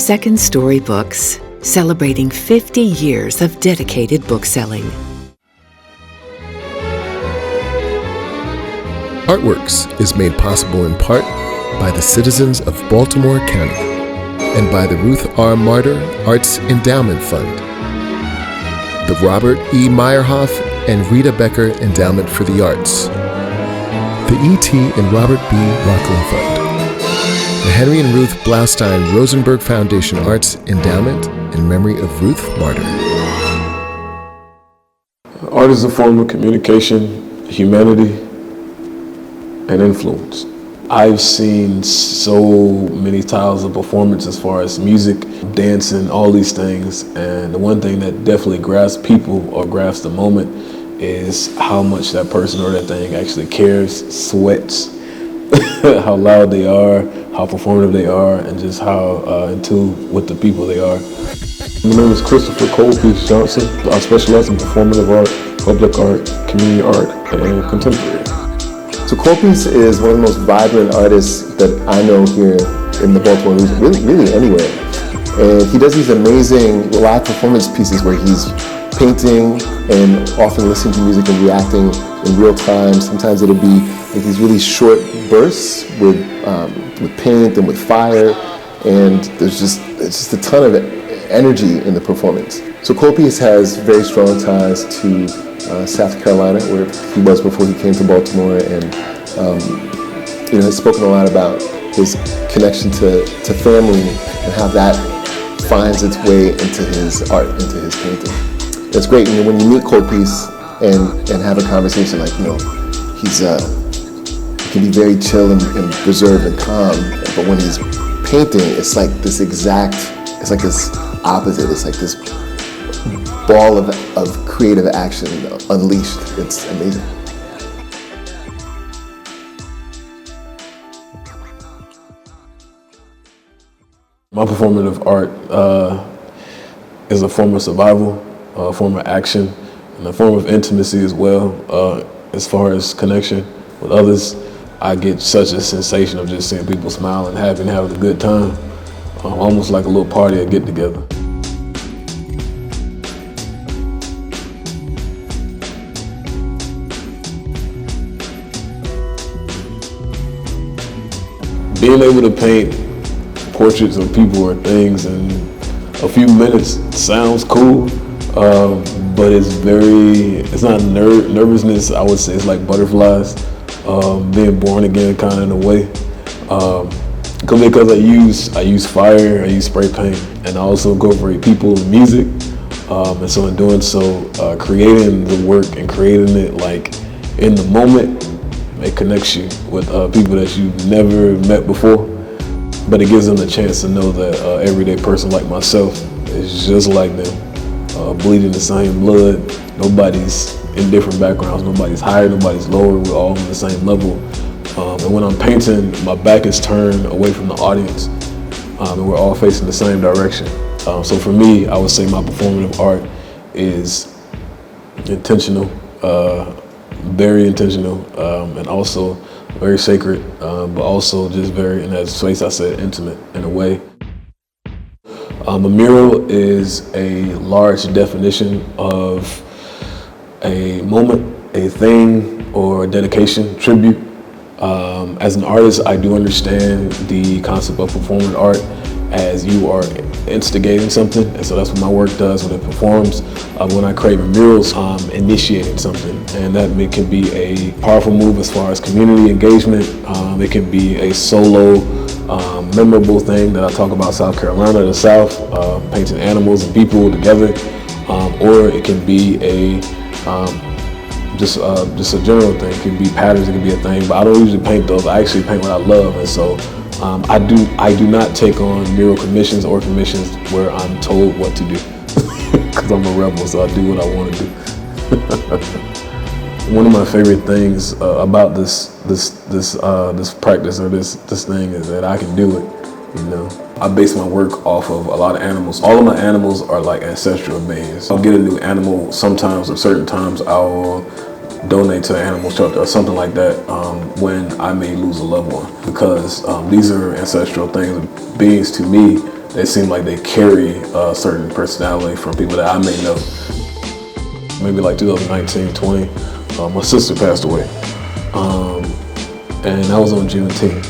Second Story Books, celebrating 50 years of dedicated bookselling. Artworks is made possible in part by the citizens of Baltimore County and by the Ruth R. Martyr Arts Endowment Fund, the Robert E. Meyerhoff and Rita Becker Endowment for the Arts, the E.T. and Robert B. Rockland Fund, the Henry and Ruth Blaustein Rosenberg Foundation Arts Endowment in memory of Ruth Martyr. Art is a form of communication, humanity, and influence. I've seen so many styles of performance as far as music, dancing, all these things, and the one thing that definitely grasps people or grasps the moment is how much that person or that thing actually cares, sweats, how loud they are, how performative they are, and just how in tune with the people they are. My name is Christopher Kolpeace Johnson. I specialize in performative art, public art, community art, and contemporary. So Kolpeace is one of the most vibrant artists that I know here in the Baltimore region, really anywhere. And he does these amazing live performance pieces where he's painting and often listening to music and reacting in real time. Sometimes it'll be like these really short bursts with paint and with fire, and it's just a ton of energy in the performance. So Kolpeace has very strong ties to South Carolina, where he was before he came to Baltimore, and has spoken a lot about his connection to family and how that finds its way into his art, into his painting. It's great, when you meet Kolpeace and have a conversation, he can be very chill and reserved and calm, but when he's painting, it's like this opposite. It's like this ball of creative action unleashed. It's amazing. My performative art is a form of survival, a form of action, and a form of intimacy as well. As far as connection with others, I get such a sensation of just seeing people smile and having a good time, almost like a little party or get together. Being able to paint portraits of people or things in a few minutes sounds cool, but it's not nervousness. I would say it's like butterflies, being born again kind of in a way. Because I use fire, I use spray paint, and I also incorporate people and music. And so in doing so, creating the work and creating it like in the moment, it connects you with people that you've never met before, but it gives them the chance to know that everyday person like myself is just like them, bleeding the same blood. Nobody's in different backgrounds, nobody's higher, nobody's lower, we're all on the same level. And when I'm painting, my back is turned away from the audience, and we're all facing the same direction. So for me, I would say my performative art is intentional, very intentional, and also very sacred, but also just very, in that space I said, intimate in a way. A mural is a large definition of a moment, a thing, or a dedication, tribute. As an artist, I do understand the concept of performing art as you are instigating something, and so that's what my work does when it performs. When I create murals, I'm initiating something, and that can be a powerful move as far as community engagement. It can be a solo, memorable thing that I talk about South Carolina, the South, painting animals and people together, or it can be just a general thing. It can be patterns, it can be a thing, but I don't usually paint those. I actually paint what I love, and so I do not take on mural commissions or commissions where I'm told what to do, because I'm a rebel, so I do what I want to do. One of my favorite things about this practice or this thing is that I can do it. I base my work off of a lot of animals. All of my animals are like ancestral beings. I'll get a new animal sometimes, or certain times I'll donate to an animal shelter or something like that when I may lose a loved one, because these are ancestral things, beings to me they seem like they carry a certain personality from people that I may know. Maybe like 2019, 20, my sister passed away. And that was on Juneteenth.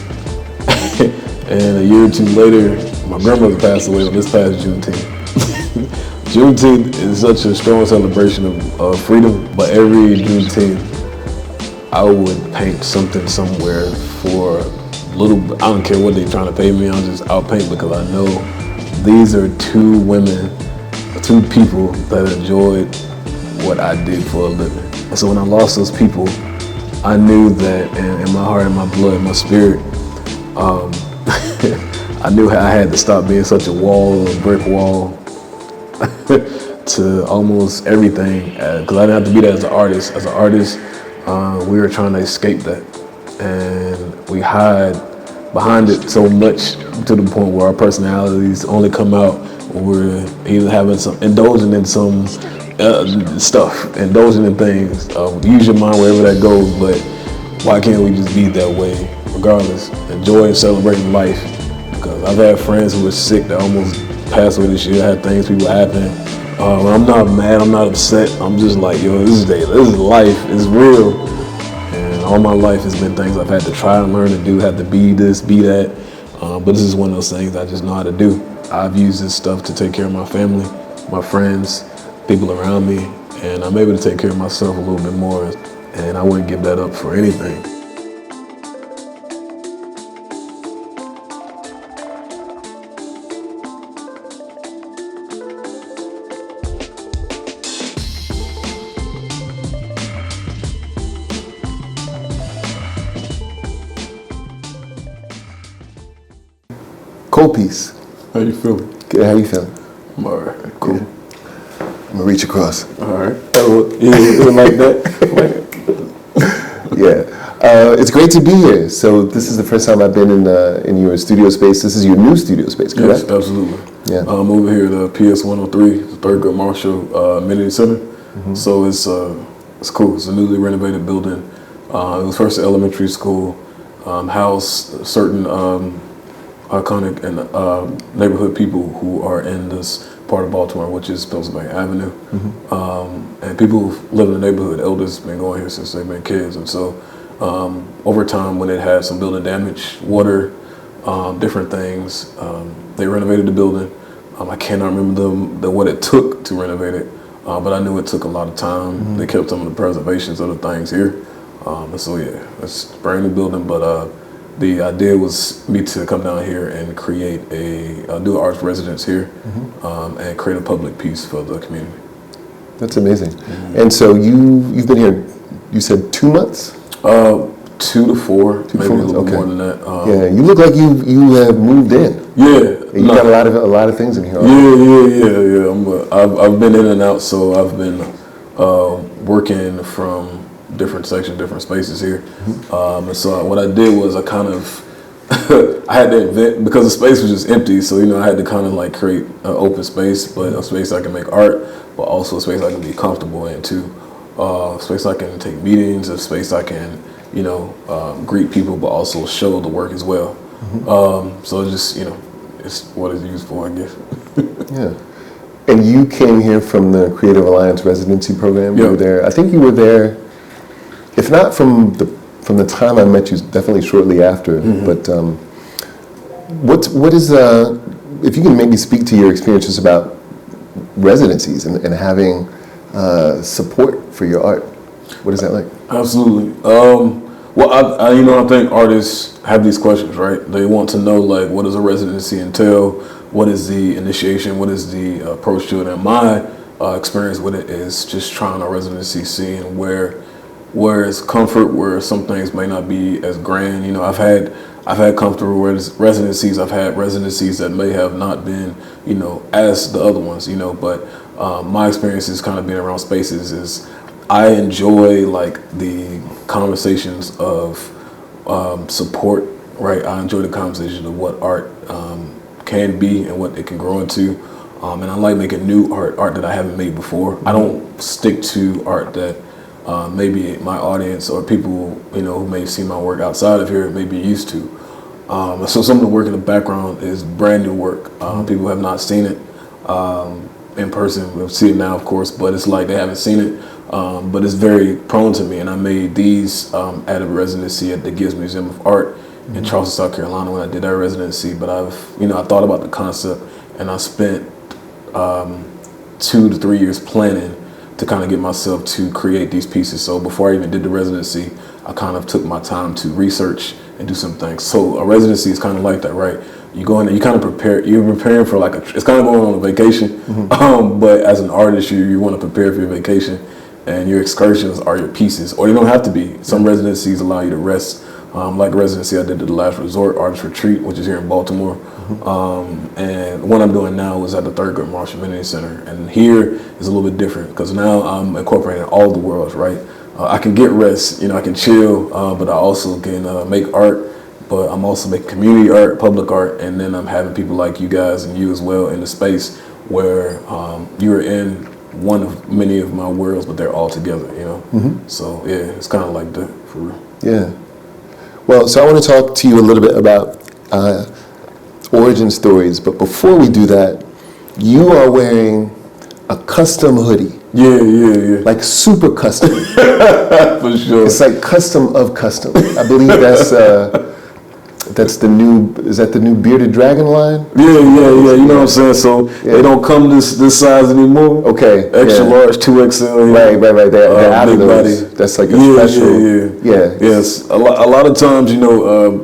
And a year or two later, my grandmother passed away on this past Juneteenth. Juneteenth is such a strong celebration of freedom, but every Juneteenth, I would paint something somewhere for a little bit. I don't care what they're trying to pay me, I'll paint because I know these are two women, two people that enjoyed what I did for a living. And so when I lost those people, I knew that in my heart, in my blood, in my spirit, I knew I had to stop being such a wall, a brick wall, to almost everything, because I didn't have to be that as an artist. As an artist, we were trying to escape that, and we hide behind it so much to the point where our personalities only come out when we're either indulging in some stuff, indulging in things. Use your mind wherever that goes, but why can't we just be that way regardless? Enjoy and celebrating life, because I've had friends who were sick that almost passed away this year. I had people happen. I'm not mad, I'm not upset. I'm just like, yo, this is life, it's real. And all my life has been things I've had to try and learn to do, have to be this, be that. But this is one of those things I just know how to do. I've used this stuff to take care of my family, my friends, people around me, and I'm able to take care of myself a little bit more, and I wouldn't give that up for anything. Kolpeace. How you feeling? Good, how you feeling? I'm all right, cool. Good. I'm gonna reach across. All right. Yeah, like that. Yeah. It's great to be here. So this is the first time I've been in your studio space. This is your new studio space, correct? Yes, absolutely. Yeah. I'm over here at PS 103, the Thurgood Marshall Amenity Center. Mm-hmm. So it's cool. It's a newly renovated building. It was first an elementary school, housed certain iconic and neighborhood people who are in this part of Baltimore, which is Pennsylvania Avenue. Mm-hmm. And people who live in the neighborhood, elders, been going here since they've been kids. And so over time, when it had some building damage, water, different things, they renovated the building. I cannot remember what it took to renovate it, but I knew it took a lot of time. Mm-hmm. They kept some of the preservations of the things here. And so yeah, it's a brand new building, but the idea was me to come down here and create do an arts residence here, mm-hmm. And create a public piece for the community. That's amazing. Mm-hmm. And so you've been here, you said 2 months? 2 to 4, maybe 4 months. A little more than that. Yeah, you look like you have moved in. Yeah, you got a lot of things in here. Yeah. I've been in and out, so I've been working from different sections, different spaces here. Mm-hmm. And so what I did was I kind of I had to invent, because the space was just empty, so I had to kind of like create an open space, but a space I can make art, but also a space I can be comfortable in too. A space I can take meetings, a space I can greet people, but also show the work as well. Mm-hmm. So it's just it's what it's used for, I guess. Yeah. And you came here from the Creative Alliance residency program. You were there. I think you were there, if not from the time I met you, definitely shortly after. Mm-hmm. But what is if you can maybe speak to your experiences about residencies and having support for your art, what is that like? Absolutely. Well, I think artists have these questions, right? They want to know, like, what does a residency entail? What is the initiation? What is the approach to it? And my experience with it is just trying a residency, seeing where it's comfort, where some things may not be as grand. I've had comfortable residencies. I've had residencies that may have not been, as the other ones, but my experience is kind of being around spaces is I enjoy like the conversations of support, right? I enjoy the conversation of what art can be and what it can grow into. And I like making new art that I haven't made before. I don't stick to art that maybe my audience or people, who may see my work outside of here may be used to. So some of the work in the background is brand new work. People have not seen it in person. We'll see it now, of course, but it's like they haven't seen it. But it's very prone to me, and I made these at a residency at the Gibbs Museum of Art in Charleston, South Carolina, when I did that residency. But I thought about the concept, and I spent 2 to 3 years planning to kind of get myself to create these pieces. So before I even did the residency, I kind of took my time to research and do some things. So a residency is kind of like that, right? You go in there, you kind of prepare. You're preparing for it's kind of going on a vacation, but as an artist, you want to prepare for your vacation, and your excursions are your pieces, or they don't have to be. Some residencies allow you to rest. Like a residency I did at the Last Resort Artist Retreat, which is here in Baltimore. And what I'm doing now is at the Thurgood Marshall Community Center. And here is a little bit different because now I'm incorporating all the worlds, right? I can get rest, I can chill, but I also can make art, but I'm also making community art, public art, and then I'm having people like you guys and you as well in the space where you're in one of many of my worlds, but they're all together, So yeah, it's kind of like that for real. Yeah. Well, so I want to talk to you a little bit about origin stories, but before we do that, you are wearing a custom hoodie. Yeah. Like super custom. For sure. It's like custom of custom. I believe that's the new Bearded Dragon line? Yeah. You know what I'm saying? So they don't come this size anymore. Okay. Extra large, 2XL. Right. They're out of those. Body. That's like a special. Yeah. Yes. A lot of times,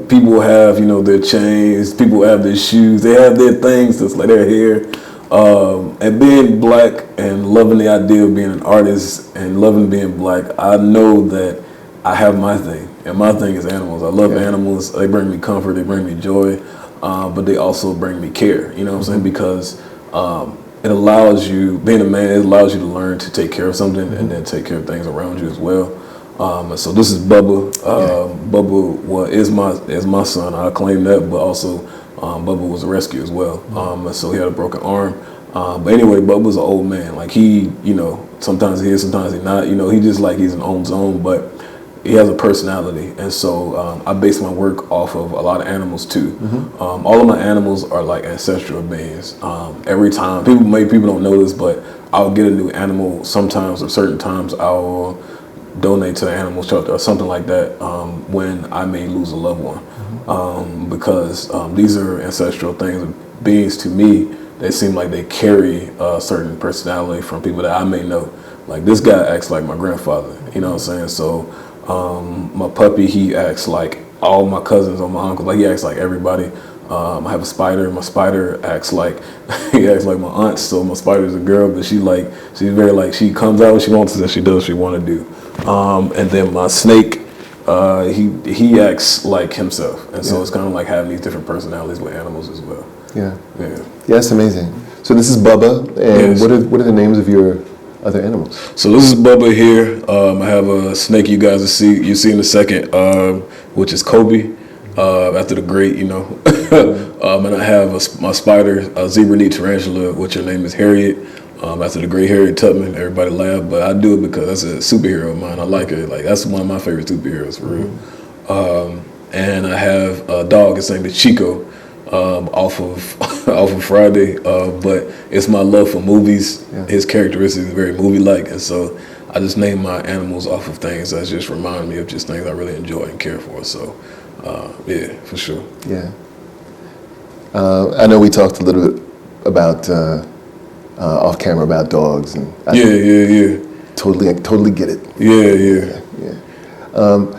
people have, their chains. People have their shoes. They have their things that's like their hair. And being black and loving the idea of being an artist and loving being black, I know that I have my thing. And my thing is animals. I love animals. They bring me comfort. They bring me joy. But they also bring me care. You know what I'm saying? Because it allows you, being a man, it allows you to learn to take care of something and then take care of things around you as well. So this is Bubba. Bubba is my son. I claim that, but also Bubba was a rescue as well. So he had a broken arm. But anyway, Bubba's an old man. Like he, sometimes he is, sometimes he's not. He just like he's an own zone, but he has a personality. And so I base my work off of a lot of animals too. All of my animals are like ancestral beings. Every time, people don't know this, but I'll get a new animal sometimes, or certain times I'll donate to an animal shelter or something like that when I may lose a loved one. Because these are ancestral things, beings to me. They seem like they carry a certain personality from people that I may know. Like this guy acts like my grandfather, you know what I'm saying? So my puppy, he acts like all my cousins or my uncles, like he acts like everybody. I have a spider. My spider acts like he acts like my aunt. So my spider's a girl, but she's very like, she comes out when she wants to and she does what she want to do. And then my snake, he acts like himself, and so it's kind of like having these different personalities with animals as well. Yeah, it's amazing. So this is Bubba, and yes. What are the names of your other animals? So this is Bubba here. I have a snake you guys will see in a second, which is Kobe, after the great, and I have my spider, zebra knee tarantula, which her name is Harriet. After the great Harriet Tubman. Everybody laugh, but I do it because that's a superhero of mine. I like it. Like that's one of my favorite superheroes for real. And I have a dog. His name is Chico, off of Friday. But it's my love for movies. Yeah. His characteristics are very movie-like, and so I just name my animals off of things that just remind me of just things I really enjoy and care for. So, for sure. Yeah. I know we talked a little bit about. Off camera about dogs and totally get it. Yeah.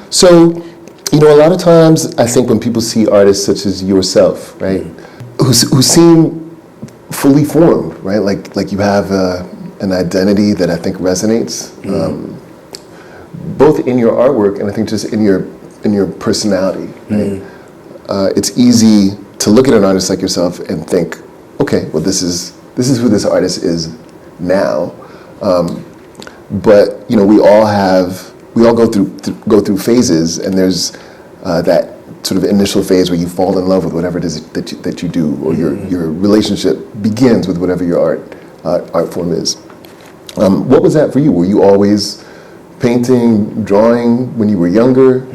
So a lot of times I think when people see artists such as yourself, right, who seem fully formed, right, like you have an identity that I think resonates, both in your artwork and I think just in your personality. Right? It's easy to look at an artist like yourself and think, okay, well this is who this artist is now, but we all go through phases, and there's that sort of initial phase where you fall in love with whatever it is that you do, or your relationship begins with whatever your art form is. What was that for you? Were you always painting, drawing when you were younger?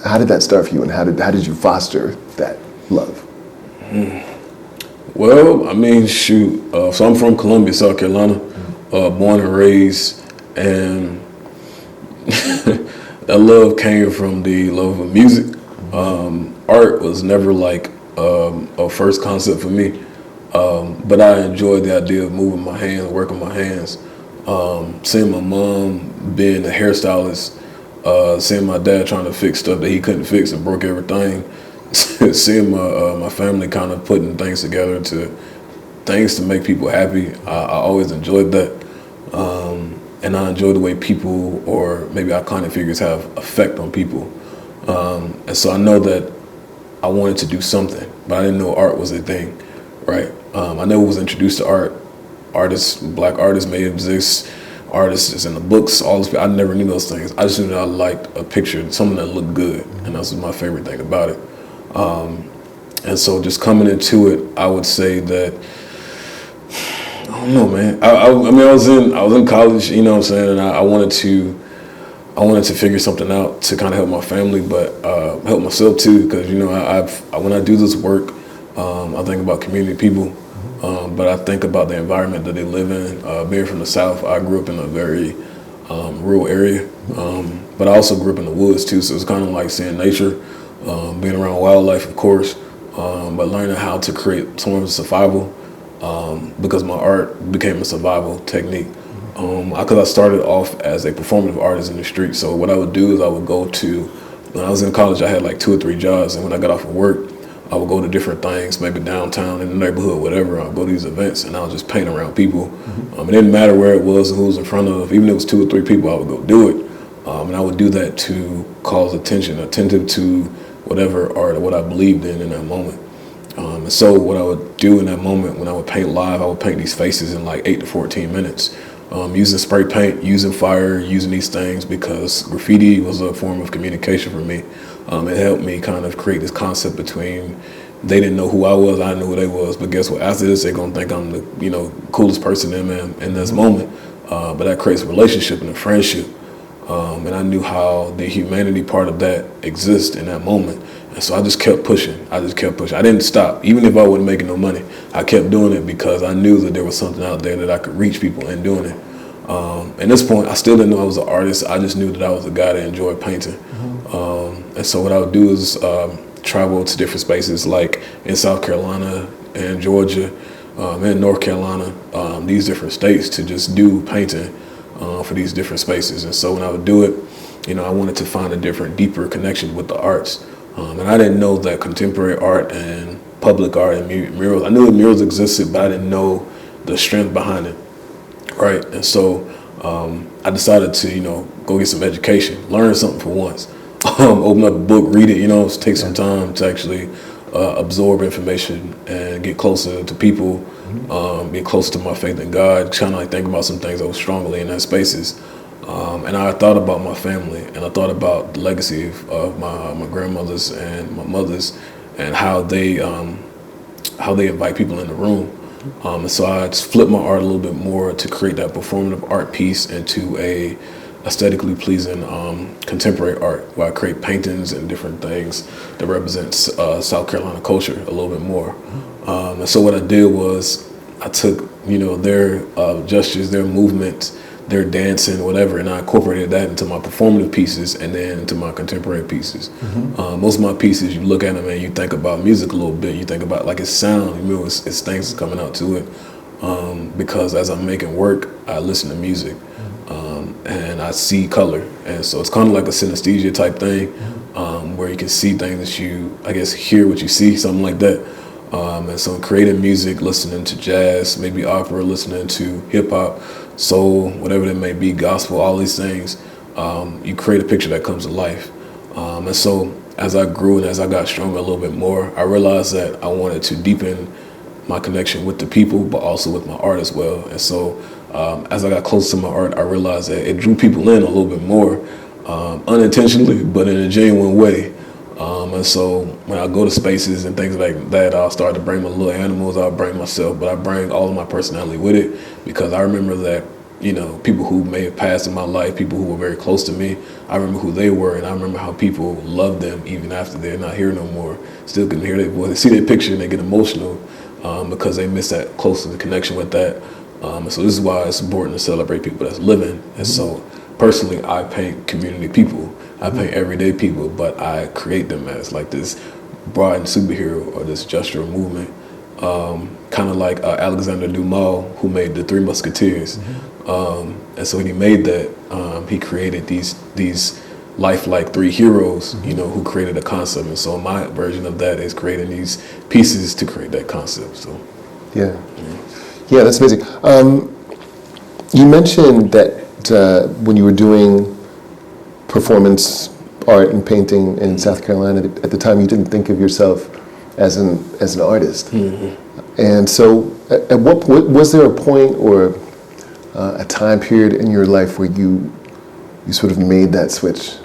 How did that start for you, and how did you foster that love? Well, I mean, shoot. So I'm from Columbia, South Carolina, born and raised, and that love came from the love of music. Art was never like a first concept for me, but I enjoyed the idea of moving my hands, working my hands. Seeing my mom being a hairstylist, seeing my dad trying to fix stuff that he couldn't fix and broke everything. Seeing my family kind of putting things together to things to make people happy. I always enjoyed that. And I enjoy the way people, or maybe iconic figures, have effect on people. And so I know that I wanted to do something, but I didn't know art was a thing, right? I never was introduced to art. Artists, black artists may exist, artists is in the books, all this, I never knew those things. I just knew that I liked a picture, something that looked good, and that's my favorite thing about it. And so just coming into it, I would say that, I don't know, man. I mean, I was in college, you know what I'm saying, and I wanted to figure something out to kind of help my family, but help myself too, because you know, when I do this work, I think about community people, but I think about the environment that they live in. Being from the South, I grew up in a very rural area, but I also grew up in the woods too, so it's kind of like seeing nature, being around wildlife, of course, but learning how to create some of survival, because my art became a survival technique. Because I started off as a performative artist in the street. So what I would do is I would go to, when I was in college, I had like 2 or 3 jobs, and when I got off of work, I would go to different things, maybe downtown, in the neighborhood, whatever. I would go to these events, and I would just paint around people. It didn't matter where it was and who was in front of. Even if it was 2 or 3 people, I would go do it. And I would do that to cause attention, attentive to whatever art or what I believed in that moment. And so what I would do in that moment, when I would paint live, I would paint these faces in like 8 to 14 minutes. Using spray paint, using fire, using these things, because graffiti was a form of communication for me. It helped me kind of create this concept between, they didn't know who I was, I knew who they was, but guess what, after this, they're gonna think I'm the coolest person in this moment. But that creates a relationship and a friendship. And I knew how the humanity part of that exists in that moment. And so I just kept pushing. I didn't stop. Even if I wasn't making no money, I kept doing it because I knew that there was something out there that I could reach people in doing it. At this point, I still didn't know I was an artist. I just knew that I was a guy that enjoyed painting. And so what I would do is travel to different spaces, like in South Carolina and Georgia, in North Carolina, these different states, to just do painting for these different spaces. And so when I would do it, I wanted to find a different, deeper connection with the arts. And I didn't know that contemporary art and public art and murals, I knew that murals existed, but I didn't know the strength behind it, right? And so I decided to, go get some education, learn something for once, open up a book, read it, take some time to actually absorb information and get closer to people, get closer to my faith in God, kind of like think about some things that was strongly in that spaces. And I thought about my family, and I thought about the legacy of my grandmothers and my mothers, and how they invite people in the room. And so I just flipped my art a little bit more to create that performative art piece into a aesthetically pleasing contemporary art, where I create paintings and different things that represents South Carolina culture a little bit more. And so what I did was I took their gestures, their movements, their dancing, whatever, and I incorporated that into my performative pieces and then into my contemporary pieces. Most of my pieces, you look at them and you think about music a little bit. You think about like it's sound, it's things coming out to it. Because as I'm making work, I listen to music and I see color. And so it's kind of like a synesthesia type thing, where you can see things that you, I guess, hear what you see, something like that. And so creating music, listening to jazz, maybe opera, listening to hip hop, soul, whatever it may be, gospel, all these things, you create a picture that comes to life. And so as I grew and as I got stronger a little bit more, I realized that I wanted to deepen my connection with the people, but also with my art as well. And so as I got close to my art, I realized that it drew people in a little bit more, unintentionally, but in a genuine way. And so when I go to spaces and things like that, I'll start to bring my little animals, I'll bring myself, but I bring all of my personality with it, because I remember that people who may have passed in my life, people who were very close to me. I remember who they were, and I remember how people loved them even after they're not here no more. Still can hear their voice. They see their picture and they get emotional because they miss that close connection with that. So this is why it's important to celebrate people that's living. And so personally, I paint community people. I paint everyday people, but I create them as like this broad superhero or this gestural movement. Kind of like Alexander Dumas, who made the Three Musketeers. And so when he made that, he created these lifelike three heroes, who created a concept. And so my version of that is creating these pieces to create that concept. So yeah, that's amazing. You mentioned that when you were doing performance art and painting in South Carolina, at the time you didn't think of yourself as an artist. And so at what was there a point or a time period in your life where you sort of made that switch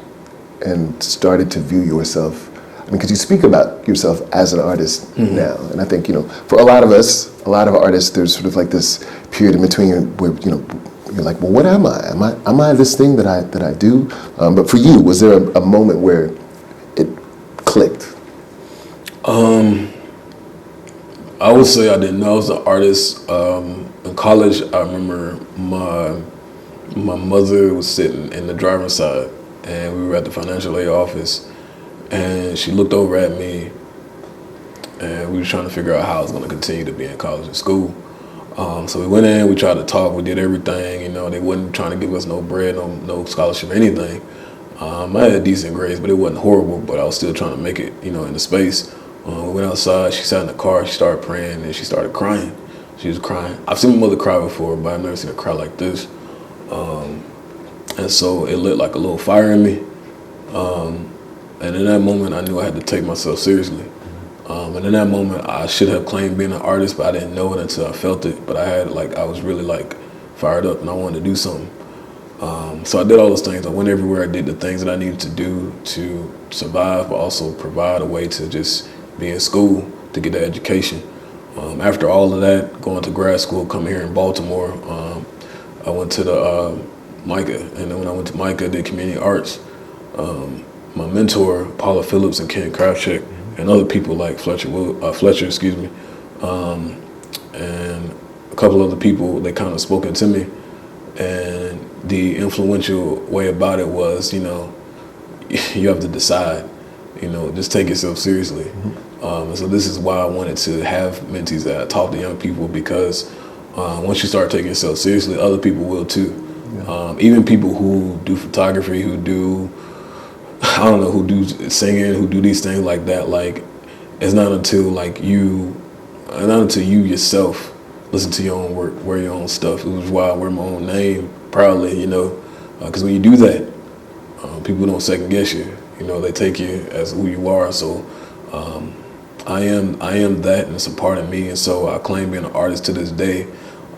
and started to view yourself? I mean, because you speak about yourself as an artist now, and I think for a lot of us, a lot of artists, there's sort of like this period in between where you're like, well, what am I? Am I this thing that I do? But for you, was there a moment where it clicked? I would say I didn't know I was an artist. In college, I remember my mother was sitting in the driver's side, and we were at the financial aid office, and she looked over at me, and we were trying to figure out how I was going to continue to be in college and school. So we went in, we tried to talk, we did everything. They wasn't trying to give us no bread, no scholarship, anything. I had decent grades, but it wasn't horrible, but I was still trying to make it, in the space. We went outside, she sat in the car, she started praying, and she started crying. She was crying. I've seen my mother cry before, but I've never seen her cry like this. And so it lit like a little fire in me. And in that moment, I knew I had to take myself seriously. And in that moment, I should have claimed being an artist, but I didn't know it until I felt it. But I was really fired up, and I wanted to do something. So I did all those things. I went everywhere. I did the things that I needed to do to survive, but also provide a way to just be in school to get that education. After all of that, going to grad school, coming here in Baltimore, I went to the MICA, and then when I went to MICA, I did community arts. My mentor, Paula Phillips and Ken Kravchuk, and other people like Fletcher, and a couple other people, they kind of spoken to me. And the influential way about it was, you have to decide, just take yourself seriously. And so this is why I wanted to have mentees that I talk to young people, because once you start taking yourself seriously, other people will too. Even people who do photography, who do singing, who do these things like that, it's not until you yourself listen to your own work, wear your own stuff. It was why I wear my own name proudly, because when you do that, people don't second guess you. They take you as who you are. So I am that, and it's a part of me. And so I claim being an artist to this day.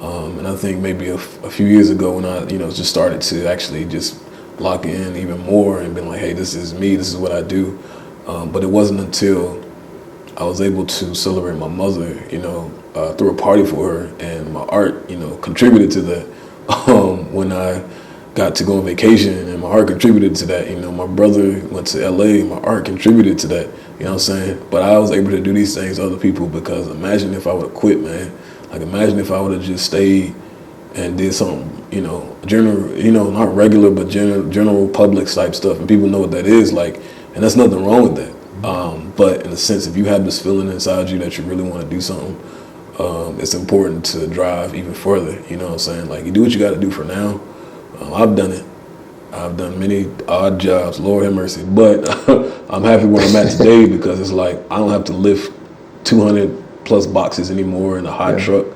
And I think maybe a few years ago when I just started to actually just lock in even more and been like, hey, this is me, this is what I do. But it wasn't until I was able to celebrate my mother, threw a party for her, and my art, contributed to that. When I got to go on vacation, and my art contributed to that. My brother went to LA, my art contributed to that. You know what I'm saying? But I was able to do these things to other people, because imagine if I would have quit, man. Imagine if I would have just stayed and did something, general, not regular, but general public type stuff, and people know what that is, and there's nothing wrong with that. But in a sense, if you have this feeling inside you that you really want to do something, it's important to drive even further. You know what I'm saying? You do what you got to do for now. I've done it. I've done many odd jobs, Lord have mercy. But I'm happy where I'm at today, because it's I don't have to lift 200 plus boxes anymore in a hot truck.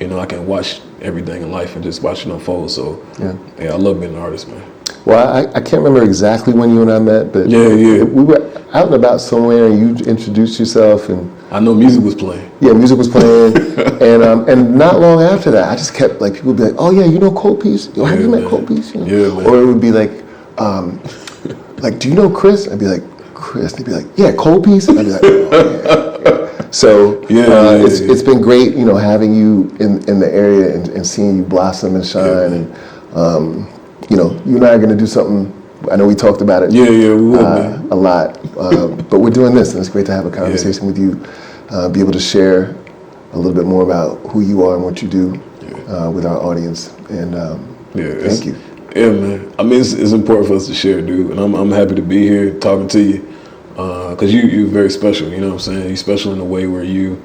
I can watch everything in life and just watch it unfold. So yeah, I love being an artist, man. Well, I can't remember exactly when you and I met, but we were out and about somewhere, and you introduced yourself, and I know music was playing. Yeah, music was playing, and not long after that, I just kept people would be like, oh yeah, Kolpeace? Have you met Kolpeace? Yeah, man. Or it would be do you know Chris? I'd be like, Chris. They'd be like, yeah, Kolpeace. And I'd be like, oh, yeah. So Yeah. it's been great, having you in the area and seeing you blossom and shine. And you and I are going to do something. I know we talked about it. Yeah, we will, man. A lot, but we're doing this, and it's great to have a conversation with you. Be able to share a little bit more about who you are and what you do with our audience. And thank you. Yeah, man. I mean, it's important for us to share, dude. And I'm happy to be here talking to you because you're very special. You know what I'm saying? You're special in a way where you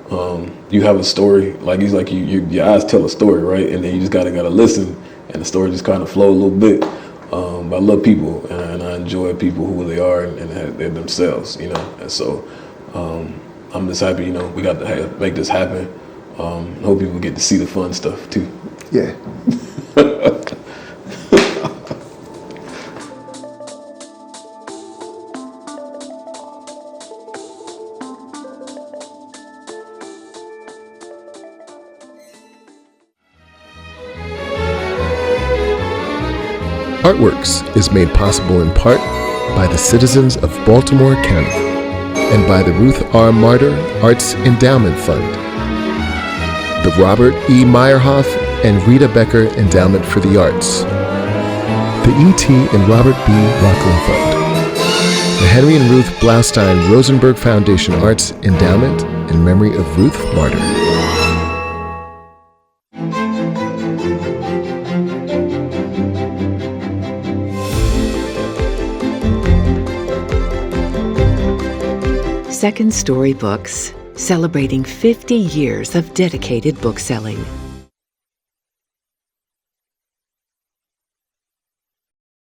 have a story. Like your eyes tell a story, right? And then you just gotta listen, and the story just kind of flow a little bit. But I love people, and I enjoy people who they are and they're themselves. And so I'm just happy. We got to make this happen. Hope people get to see the fun stuff too. Yeah. Artworks is made possible in part by the citizens of Baltimore County and by the Ruth R. Martyr Arts Endowment Fund, the Robert E. Meyerhoff and Rita Becker Endowment for the Arts, the E.T. and Robert B. Rockland Fund, the Henry and Ruth Blaustein Rosenberg Foundation Arts Endowment in memory of Ruth Martyr. Second Story Books, celebrating 50 years of dedicated bookselling.